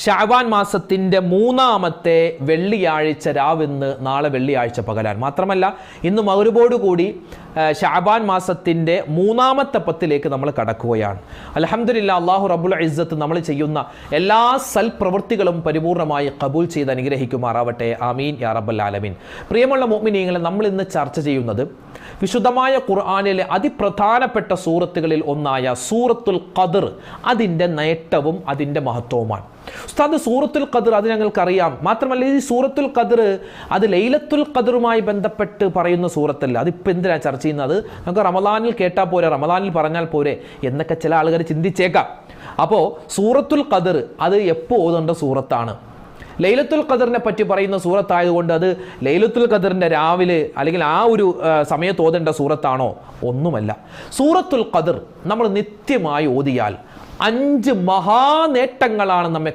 ഷഅബാൻ മാസത്തിൻ്റെ മൂന്നാമത്തെ വെള്ളിയാഴ്ച രാവിന്ന് നാളെ വെള്ളിയാഴ്ച പകലാൻ. മാത്രമല്ല ഇന്ന് മഗ്‌രിബോടുകൂടി ഷഅബാൻ മാസത്തിൻ്റെ മൂന്നാമത്തെ പത്തിലേക്ക് നമ്മൾ കടക്കുകയാണ്. അൽഹംദുലില്ലാ, അല്ലാഹു റബ്ബുൽ ഇസ്സത്ത് നമ്മൾ ചെയ്യുന്ന എല്ലാ സൽപ്രവൃത്തികളും പരിപൂർണമായി ഖബൂൽ ചെയ്ത് അനുഗ്രഹിക്കുമാറാവട്ടെ. ആമീൻ യാ റബ്ബൽ ആലമീൻ. പ്രിയമുള്ള മുഅ്മിനീങ്ങളെ, നമ്മൾ ഇന്ന് ചർച്ച ചെയ്യുന്നത് വിശുദ്ധമായ ഖുർആനിലെ അതിപ്രധാനപ്പെട്ട സൂറത്തുകളിൽ ഒന്നായ സൂറത്തുൽ ഖദ്ർ, അതിൻ്റെ നേട്ടവും അതിൻ്റെ മഹത്വവുമാണ്. ഉസ്താദ്, സൂറത്തുൽ ഖദ്ർ അത് ഞങ്ങൾക്കറിയാം. മാത്രമല്ല ഈ സൂറത്തുൽ ഖദ്ർ അത് ലൈലത്തുൽ ഖദ്റുമായി ബന്ധപ്പെട്ട് പറയുന്ന സൂറത്തല്ല. അതിപ്പോൾ എന്തിനാണ് ചർച്ച ചെയ്യുന്നത്? നമുക്ക് റമദാനിൽ കേട്ടാൽ പോരെ, റമദാനിൽ പറഞ്ഞാൽ പോരെ എന്നൊക്കെ ചില ആളുകൾ ചിന്തിച്ചേക്കാം. അപ്പോൾ സൂറത്തുൽ ഖദ്ർ അത് എപ്പോൾ ഓതേണ്ട സൂറത്താണ്? ലൈലത്തുൽ ഖദറിനെ പറ്റി പറയുന്ന സൂറത്തായതുകൊണ്ട് അത് ലൈലത്തുൽ ഖദറിൻ്റെ രാവിലെ അല്ലെങ്കിൽ ആ ഒരു സമയത്ത് ഓതേണ്ട സൂറത്താണോ? ഒന്നുമല്ല. സൂറത്തുൽ ഖദർ നമ്മൾ നിത്യമായി ഓതിയാൽ 5 മഹാനേട്ടങ്ങളാണ് നമ്മെ